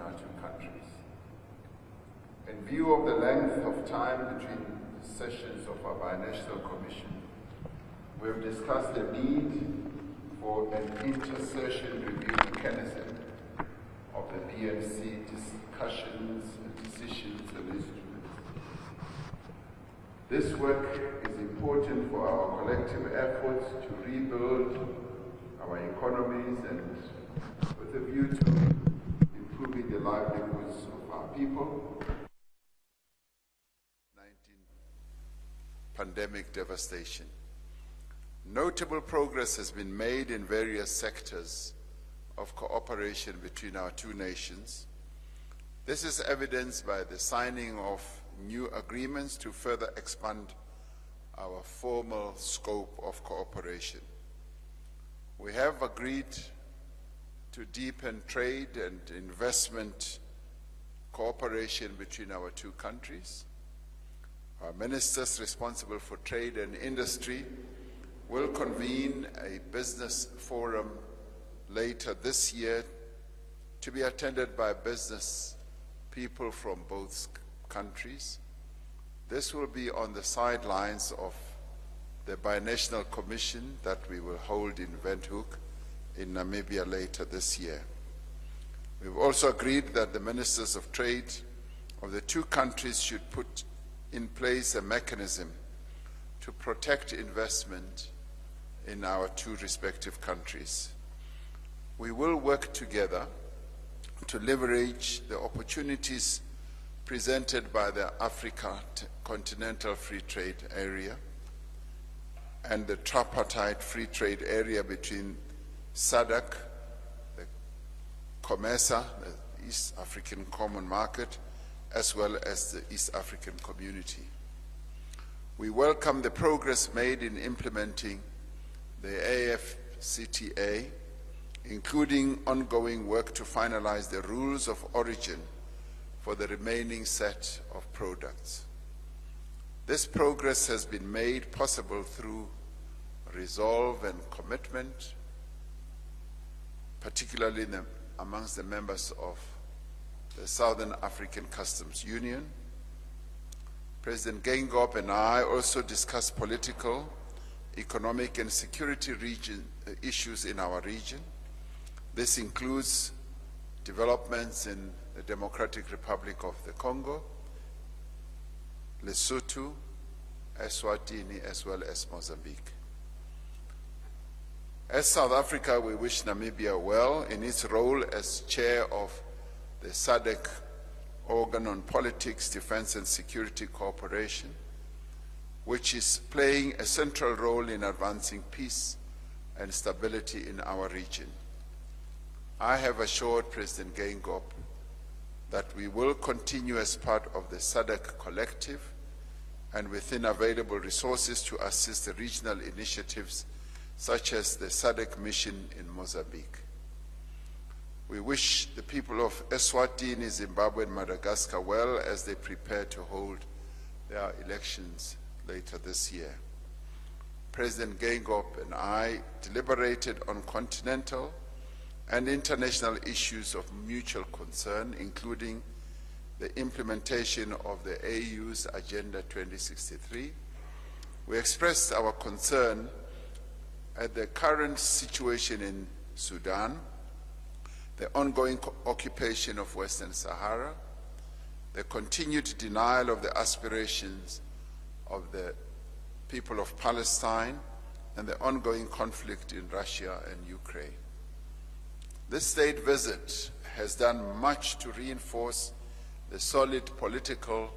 our two countries. In view of the length of time between sessions of our binational commission, we have discussed the need for an inter-session review mechanism of the BMC discussions, decisions, and instruments. This work is important for our collective efforts to rebuild our economies and with a view to improving the livelihoods of our people. Pandemic devastation. Notable progress has been made in various sectors of cooperation between our two nations. This is evidenced by the signing of new agreements to further expand our formal scope of cooperation. We have agreed to deepen trade and investment cooperation between our two countries. Our ministers responsible for trade and industry will convene a business forum later this year to be attended by business people from both countries. This will be on the sidelines of the binational commission that we will hold in Windhoek in Namibia later this year. We've also agreed that the ministers of trade of the two countries should put in place a mechanism to protect investment in our two respective countries. We will work together to leverage the opportunities presented by the Africa Continental Free Trade Area and the tripartite free trade area between SADC, the COMESA, the East African Common Market, as well as the East African Community. We welcome the progress made in implementing the AfCFTA, including ongoing work to finalize the rules of origin for the remaining set of products. This progress has been made possible through resolve and commitment, particularly amongst the members of the Southern African Customs Union. President Geingob and I also discussed political, economic, and security issues in our region. This includes developments in the Democratic Republic of the Congo, Lesotho, Eswatini, as well as Mozambique. As South Africa, we wish Namibia well in its role as chair of the SADC organ on politics, defense, and security cooperation, which is playing a central role in advancing peace and stability in our region. I have assured President Geingob that we will continue as part of the SADC collective and within available resources to assist the regional initiatives such as the SADC mission in Mozambique. We wish the people of Eswatini, Zimbabwe, and Madagascar well as they prepare to hold their elections later this year. President Geingob and I deliberated on continental and international issues of mutual concern, including the implementation of the AU's Agenda 2063. We expressed our concern at the current situation in Sudan, the ongoing occupation of Western Sahara, the continued denial of the aspirations of the people of Palestine, and the ongoing conflict in Russia and Ukraine. This state visit has done much to reinforce the solid political,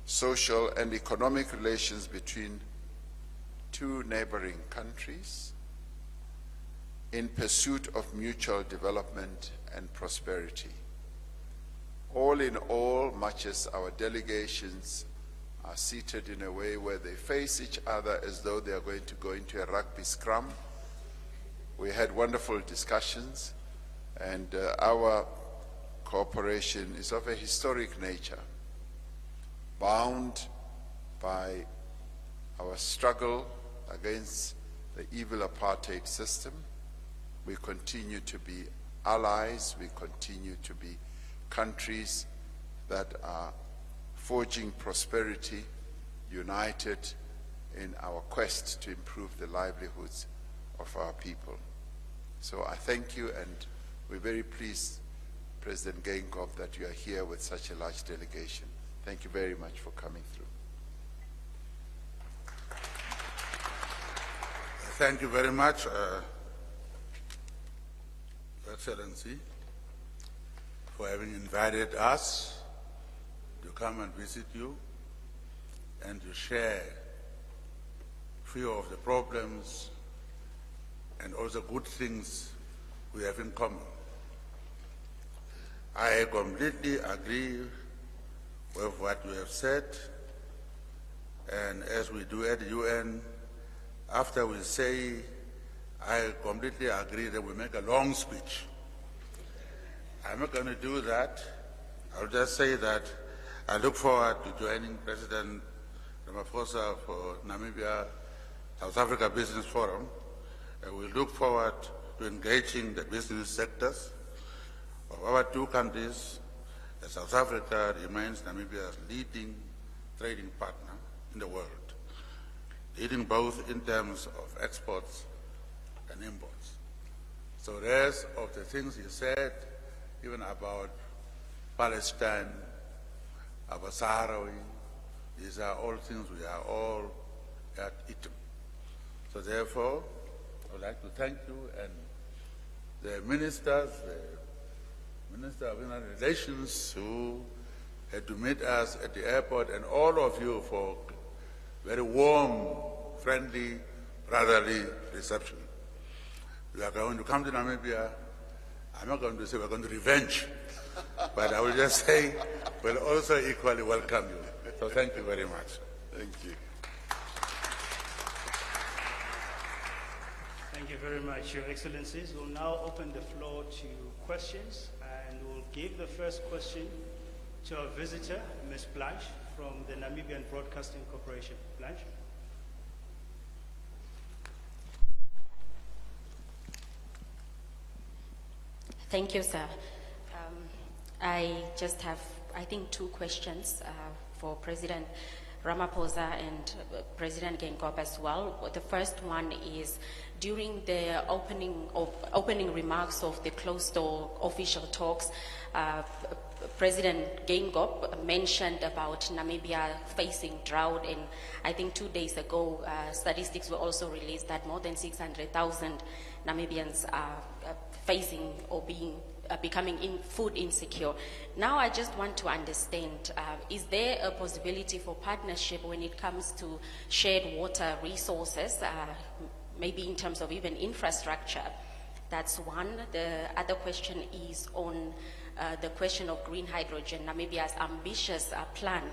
social, and economic relations between two neighboring countries in pursuit of mutual development and prosperity. All in all, much as our delegations are seated in a way where they face each other as though they are going to go into a rugby scrum, we had wonderful discussions, and our cooperation is of a historic nature, bound by our struggle against the evil apartheid system. We continue to be allies, we continue to be countries that are forging prosperity, united in our quest to improve the livelihoods of our people. So I thank you, and we're very pleased, President Geingob, that you are here with such a large delegation. Thank you very much for coming through. Thank you very much, Your Excellency, for having invited us to come and visit you and to share a few of the problems and also good things we have in common. I completely agree with what you have said, and as we do at the UN, after we say, I completely agree, that we make a long speech. I'm not going to do that. I'll just say that I look forward to joining President Ramaphosa for Namibia South Africa Business Forum. We look forward to engaging the business sectors of our two countries. South Africa remains Namibia's leading trading partner in the world, leading both in terms of exports and imports. So the rest of the things he said, even about Palestine, about Sahrawi, these are all things we are all at it. So therefore, I would like to thank you and the ministers, the Minister of International Relations who had to meet us at the airport, and all of you for very warm, friendly, brotherly reception. We are going to come to Namibia. I'm not going to say we're going to revenge, but I will just say we'll also equally welcome you. So thank you very much. Thank you. Thank you very much, Your Excellencies. We'll now open the floor to questions, and we'll give the first question to our visitor, Ms. Blanche, from the Namibian Broadcasting Corporation. Blanche? Thank you, sir. I just have, I think, two questions for President Ramaphosa and President Geingob as well. The first one is, during the opening remarks of the closed-door official talks, President Geingob mentioned about Namibia facing drought, and I think 2 days ago, statistics were also released that more than 600,000 Namibians are facing or becoming food insecure. Now I just want to understand, is there a possibility for partnership when it comes to shared water resources, maybe in terms of even infrastructure? That's one. The other question is on the question of green hydrogen, Namibia's ambitious plan.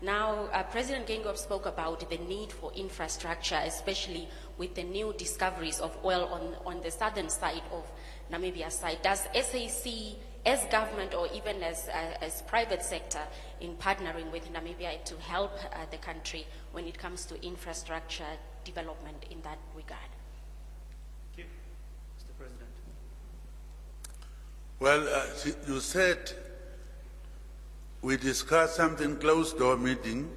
Now, President Geingob spoke about the need for infrastructure, especially with the new discoveries of oil on the southern side of Namibia's side. Does SA see, as government or even as private sector, in partnering with Namibia to help the country when it comes to infrastructure development in that regard? Thank you. Mr. President. Well, you said we discussed something closed-door meeting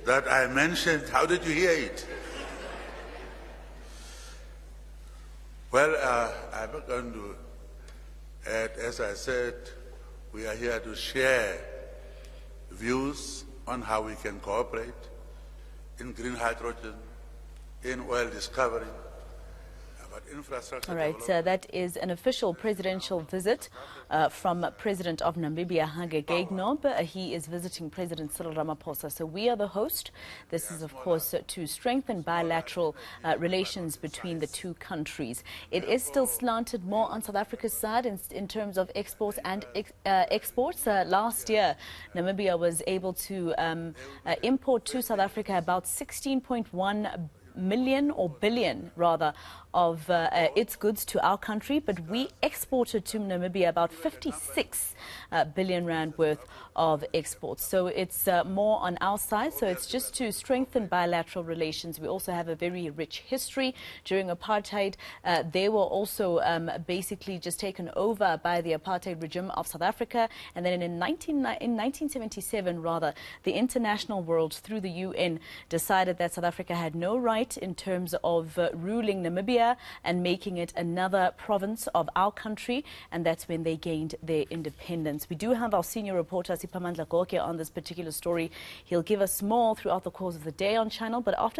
that I mentioned. How did you hear it? Well, I'm not going to add, as I said, we are here to share views on how we can cooperate in green hydrogen, in oil discovery, about infrastructure. All right, that is an official presidential visit from President of Namibia, Hage Geingob. He is visiting President Cyril Ramaphosa. So we are the host. This is, of course, to strengthen bilateral relations between the two countries. It is still slanted more on South Africa's side in terms of exports and exports. Last year, Namibia was able to import to South Africa about 16.1 million or billion rather of its goods to our country, but we exported to Namibia about 56 billion rand worth of exports. So it's more on our side. So it's just to strengthen bilateral relations. We also have a very rich history. During apartheid, they were also basically just taken over by the apartheid regime of South Africa. And then in 1977, rather, the international world, through the UN, decided that South Africa had no right in terms of ruling Namibia and making it another province of our country. And that's when they gained their independence. We do have our senior reporter, Siphamandla Goke, on this particular story. He'll give us more throughout the course of the day on Channel. But after